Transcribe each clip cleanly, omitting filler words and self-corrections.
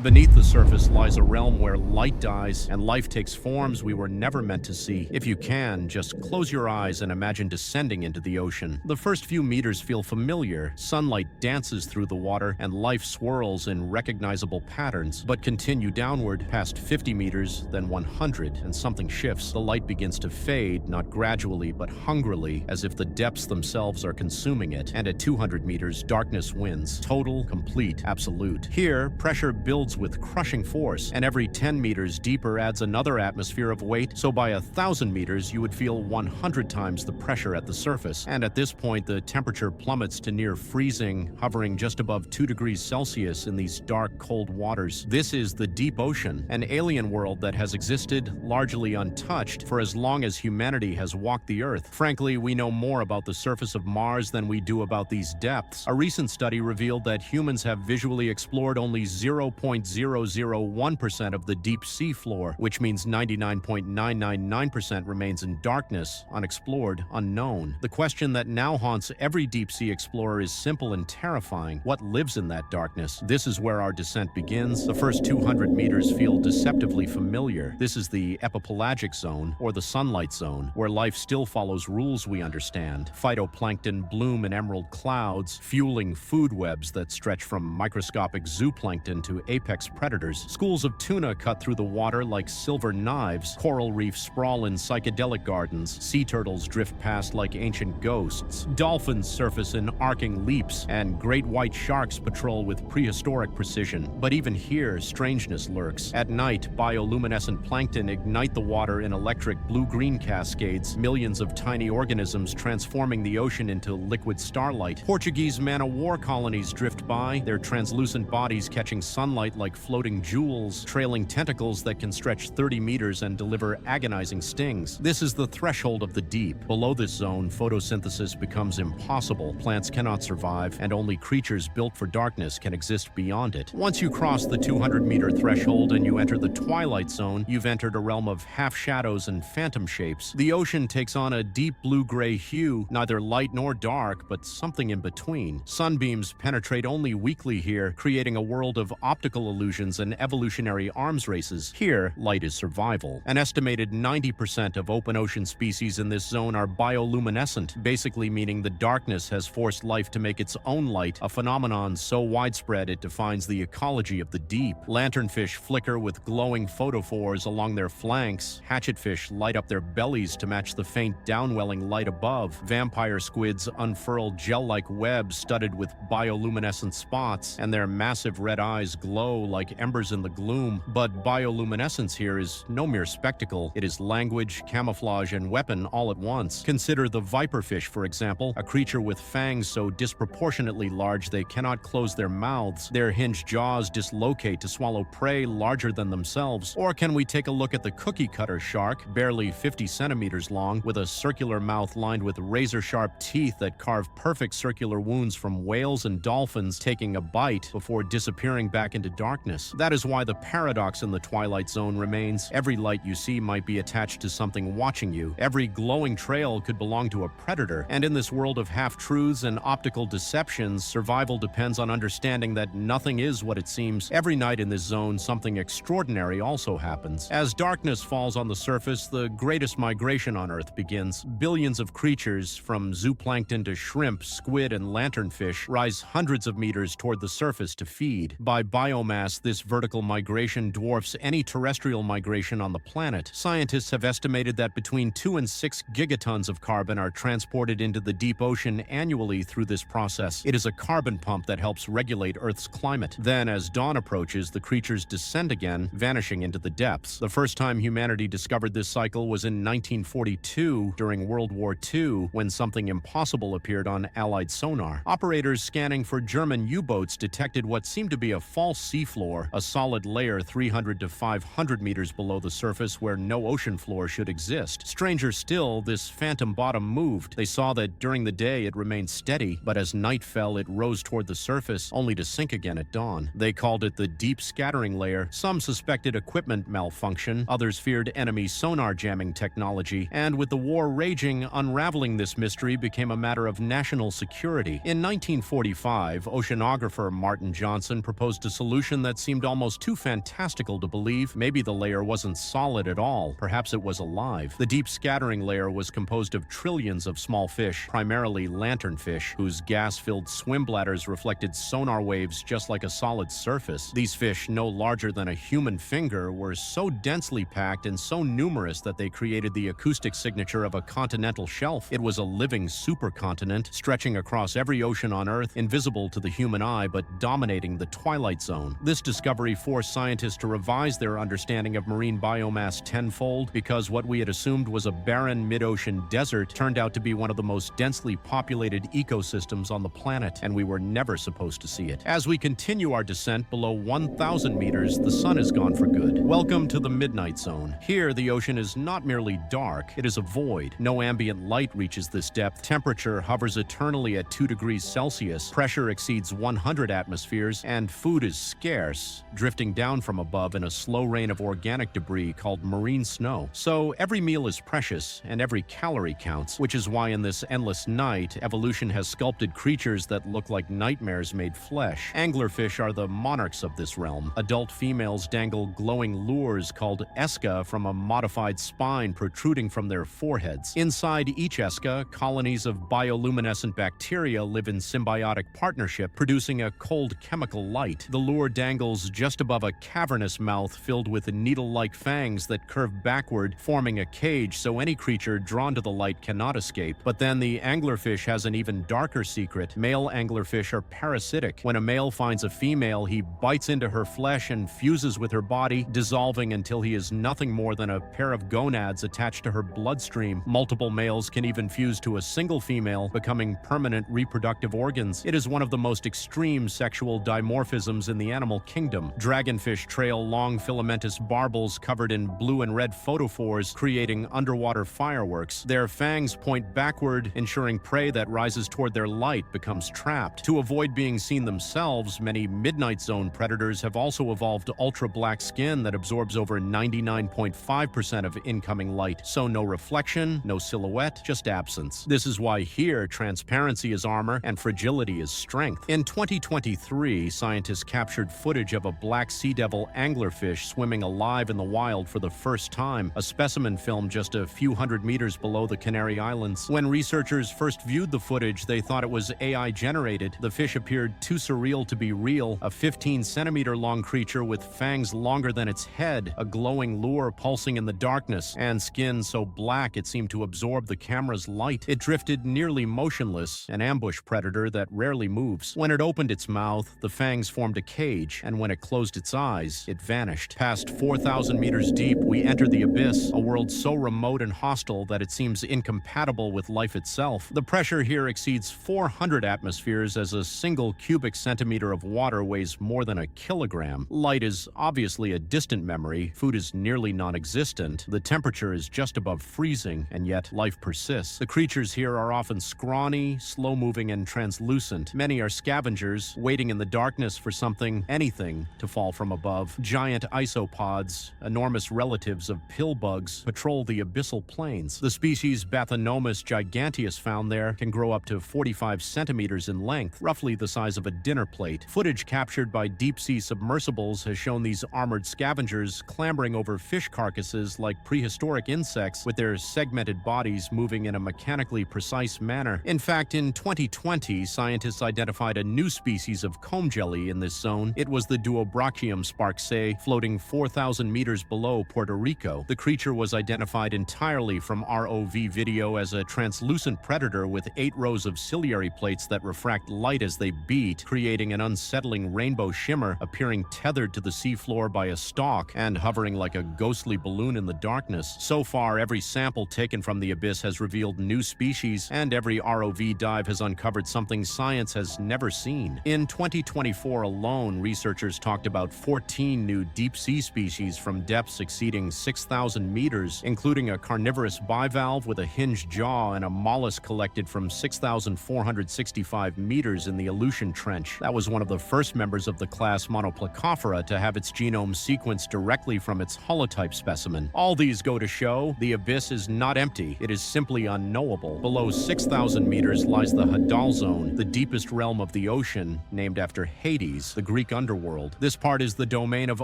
Beneath the surface lies a realm where light dies and life takes forms we were never meant to see. If you can, just close your eyes and imagine descending into the ocean. The first few meters feel familiar. Sunlight dances through the water and life swirls in recognizable patterns. But continue downward past 50 meters, then 100, and something shifts. The light begins to fade, not gradually, but hungrily, as if the depths themselves are consuming it. And at 200 meters, darkness wins. Total, complete, absolute. Here, pressure builds with crushing force, and every 10 meters deeper adds another atmosphere of weight, so by 1,000 meters you would feel 100 times the pressure at the surface. And at this point, the temperature plummets to near freezing, hovering just above 2 degrees Celsius in these dark, cold waters. This is the deep ocean, an alien world that has existed largely untouched for as long as humanity has walked the Earth. Frankly, we know more about the surface of Mars than we do about these depths. A recent study revealed that humans have visually explored only 0.001% of the deep sea floor, which means 99.999% remains in darkness, unexplored, unknown. The question that now haunts every deep sea explorer is simple and terrifying. What lives in that darkness? This is where our descent begins. The first 200 meters feel deceptively familiar. This is the epipelagic zone, or the sunlight zone, where life still follows rules we understand. Phytoplankton bloom in emerald clouds, fueling food webs that stretch from microscopic zooplankton to apex predators. Schools of tuna cut through the water like silver knives. Coral reefs sprawl in psychedelic gardens. Sea turtles drift past like ancient ghosts. Dolphins surface in arcing leaps, and great white sharks patrol with prehistoric precision. But even here, strangeness lurks. At night, bioluminescent plankton ignite the water in electric blue-green cascades, millions of tiny organisms transforming the ocean into liquid starlight. Portuguese man-o'-war colonies drift by, their translucent bodies catching sunlight like floating jewels, trailing tentacles that can stretch 30 meters and deliver agonizing stings. This is the threshold of the deep. Below this zone, photosynthesis becomes impossible. Plants cannot survive, and only creatures built for darkness can exist beyond it. Once you cross the 200-meter threshold and you enter the twilight zone, you've entered a realm of half-shadows and phantom shapes. The ocean takes on a deep blue-gray hue, neither light nor dark, but something in between. Sunbeams penetrate only weakly here, creating a world of optical illusions and evolutionary arms races. Here, light is survival. An estimated 90% of open ocean species in this zone are bioluminescent, basically meaning the darkness has forced life to make its own light, a phenomenon so widespread it defines the ecology of the deep. Lanternfish flicker with glowing photophores along their flanks. Hatchetfish light up their bellies to match the faint downwelling light above. Vampire squids unfurl gel-like webs studded with bioluminescent spots, and their massive red eyes glow like embers in the gloom. But bioluminescence here is no mere spectacle. It is language, camouflage, and weapon all at once. Consider the viperfish, for example, a creature with fangs so disproportionately large they cannot close their mouths. Their hinged jaws dislocate to swallow prey larger than themselves. Or can we take a look at the cookie-cutter shark, barely 50 centimeters long, with a circular mouth lined with razor-sharp teeth that carve perfect circular wounds from whales and dolphins taking a bite before disappearing back into darkness. That is why the paradox in the twilight zone remains. Every light you see might be attached to something watching you. Every glowing trail could belong to a predator. And in this world of half-truths and optical deceptions, survival depends on understanding that nothing is what it seems. Every night in this zone, something extraordinary also happens. As darkness falls on the surface, the greatest migration on Earth begins. Billions of creatures, from zooplankton to shrimp, squid, and lanternfish, rise hundreds of meters toward the surface to feed. By biomass, this vertical migration dwarfs any terrestrial migration on the planet. Scientists have estimated that between 2 and 6 gigatons of carbon are transported into the deep ocean annually through this process. It is a carbon pump that helps regulate Earth's climate. Then, as dawn approaches, the creatures descend again, vanishing into the depths. The first time humanity discovered this cycle was in 1942 during World War II, when something impossible appeared on Allied sonar. Operators scanning for German U-boats detected what seemed to be a false seafloor, a solid layer 300 to 500 meters below the surface where no ocean floor should exist. Stranger still, this phantom bottom moved. They saw that during the day it remained steady, but as night fell it rose toward the surface, only to sink again at dawn. They called it the deep scattering layer. Some suspected equipment malfunction, others feared enemy sonar jamming technology, and with the war raging, unraveling this mystery became a matter of national security. In 1945, oceanographer Martin Johnson proposed a solution evolution that seemed almost too fantastical to believe. Maybe the layer wasn't solid at all. Perhaps it was alive. The deep scattering layer was composed of trillions of small fish, primarily lanternfish, whose gas-filled swim bladders reflected sonar waves just like a solid surface. These fish, no larger than a human finger, were so densely packed and so numerous that they created the acoustic signature of a continental shelf. It was a living supercontinent, stretching across every ocean on Earth, invisible to the human eye but dominating the twilight zone. This discovery forced scientists to revise their understanding of marine biomass tenfold, because what we had assumed was a barren mid-ocean desert turned out to be one of the most densely populated ecosystems on the planet, and we were never supposed to see it. As we continue our descent below 1,000 meters, the sun is gone for good. Welcome to the midnight zone. Here, the ocean is not merely dark, it is a void. No ambient light reaches this depth. Temperature hovers eternally at 2 degrees Celsius. Pressure exceeds 100 atmospheres, and food is scarce, drifting down from above in a slow rain of organic debris called marine snow. So every meal is precious, and every calorie counts, which is why in this endless night, evolution has sculpted creatures that look like nightmares made flesh. Anglerfish are the monarchs of this realm. Adult females dangle glowing lures called esca from a modified spine protruding from their foreheads. Inside each esca, colonies of bioluminescent bacteria live in symbiotic partnership, producing a cold chemical light. The lure dangles just above a cavernous mouth filled with needle-like fangs that curve backward, forming a cage so any creature drawn to the light cannot escape. But then the anglerfish has an even darker secret. Male anglerfish are parasitic. When a male finds a female, he bites into her flesh and fuses with her body, dissolving until he is nothing more than a pair of gonads attached to her bloodstream. Multiple males can even fuse to a single female, becoming permanent reproductive organs. It is one of the most extreme sexual dimorphisms in the animal kingdom. Dragonfish trail long filamentous barbels covered in blue and red photophores, creating underwater fireworks. Their fangs point backward, ensuring prey that rises toward their light becomes trapped. To avoid being seen themselves, many midnight zone predators have also evolved ultra-black skin that absorbs over 99.5% of incoming light. So no reflection, no silhouette, just absence. This is why here transparency is armor and fragility is strength. In 2023, scientists captured footage of a black sea devil anglerfish swimming alive in the wild for the first time, a specimen filmed just a few hundred meters below the Canary Islands. When researchers first viewed the footage, they thought it was AI generated. The fish appeared too surreal to be real, a 15-centimeter long creature with fangs longer than its head, a glowing lure pulsing in the darkness, and skin so black it seemed to absorb the camera's light. It drifted nearly motionless, an ambush predator that rarely moves. When it opened its mouth, the fangs formed a cage, and when it closed its eyes, it vanished. Past 4,000 meters deep, we enter the abyss, a world so remote and hostile that it seems incompatible with life itself. The pressure here exceeds 400 atmospheres as a single cubic centimeter of water weighs more than a kilogram. Light is obviously a distant memory. Food is nearly non-existent. The temperature is just above freezing, and yet life persists. The creatures here are often scrawny, slow-moving, and translucent. Many are scavengers, waiting in the darkness for something, anything, to fall from above. Giant isopods, enormous relatives of pill bugs, patrol the abyssal plains. The species Bathynomus giganteus found there can grow up to 45 centimeters in length, roughly the size of a dinner plate. Footage captured by deep-sea submersibles has shown these armored scavengers clambering over fish carcasses like prehistoric insects, with their segmented bodies moving in a mechanically precise manner. In fact, in 2020, scientists identified a new species of comb jelly in this zone. It was the Duobrachium sparksei, floating 4,000 meters below Puerto Rico. The creature was identified entirely from ROV video as a translucent predator with 8 rows of ciliary plates that refract light as they beat, creating an unsettling rainbow shimmer, appearing tethered to the seafloor by a stalk and hovering like a ghostly balloon in the darkness. So far, every sample taken from the abyss has revealed new species, and every ROV dive has uncovered something science has never seen. In 2024 alone, researchers talked about 14 new deep-sea species from depths exceeding 6,000 meters, including a carnivorous bivalve with a hinged jaw and a mollusk collected from 6,465 meters in the Aleutian Trench. That was one of the first members of the class Monoplacophora to have its genome sequenced directly from its holotype specimen. All these go to show the abyss is not empty, it is simply unknowable. Below 6,000 meters lies the Hadal Zone, the deepest realm of the ocean, named after Hades, the Greek underworld. This part is the domain of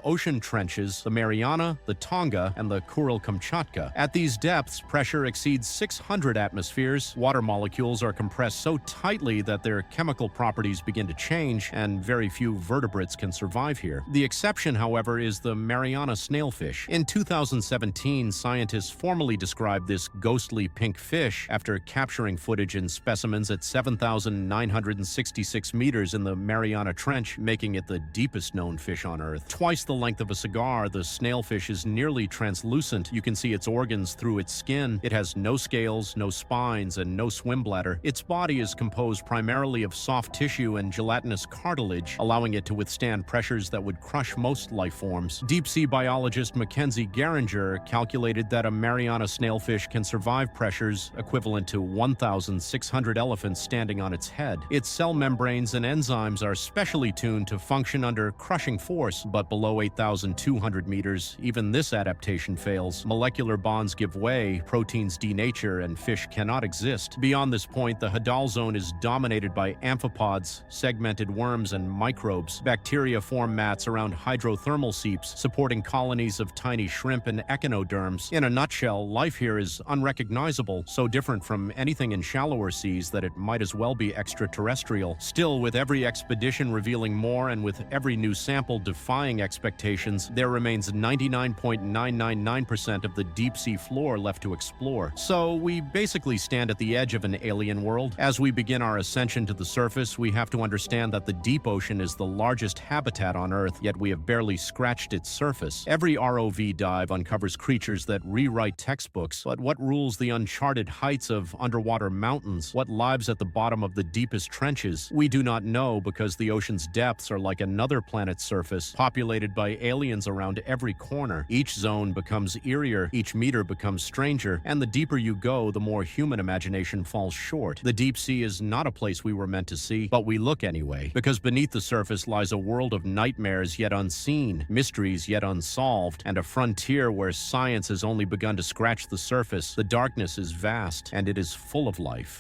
ocean trenches, the Mariana, the Tonga, and the Kuril-Kamchatka. At these depths, pressure exceeds 600 atmospheres. Water molecules are compressed so tightly that their chemical properties begin to change, and very few vertebrates can survive here. The exception, however, is the Mariana snailfish. In 2017, scientists formally described this ghostly pink fish after capturing footage in specimens at 7,966 meters in the Mariana Trench, making it the deepest known fish on Earth. Twice the length of a cigar, the snailfish is nearly translucent. You can see its organs through its skin. It has no scales, no spines, and no swim bladder. Its body is composed primarily of soft tissue and gelatinous cartilage, allowing it to withstand pressures that would crush most life forms. Deep-sea biologist Mackenzie Geringer calculated that a Mariana snailfish can survive pressures equivalent to 1,600 elephants standing on its head. Its cell membranes and enzymes are specially tuned to function under crushing force, but below 8,200 meters, even this adaptation fails. Molecular bonds give way, proteins denature, and fish cannot exist. Beyond this point, the Hadal zone is dominated by amphipods, segmented worms, and microbes. Bacteria form mats around hydrothermal seeps, supporting colonies of tiny shrimp and echinoderms. In a nutshell, life here is unrecognizable, so different from anything in shallower seas that it might as well be extraterrestrial. Still, with every expedition revealing more and with every new sample defying expectations, there remains 99.999% of the deep-sea floor left to explore. So we basically stand at the edge of an alien world. As we begin our ascension to the surface, we have to understand that the deep ocean is the largest habitat on Earth, yet we have barely scratched its surface. Every ROV dive uncovers creatures that rewrite textbooks, but what rules the uncharted heights of underwater mountains? What lives at the bottom of the deepest trenches? We do not know, because the ocean's depths are like another planet's surface, populated by aliens around every corner. Each zone becomes eerier, each meter becomes stranger, and the deeper you go, the more human imagination falls short. The deep sea is not a place we were meant to see, but we look anyway, because beneath the surface lies a world of nightmares yet unseen, mysteries yet unsolved, and a frontier where science has only begun to scratch the surface. The darkness is vast, and it is full of life.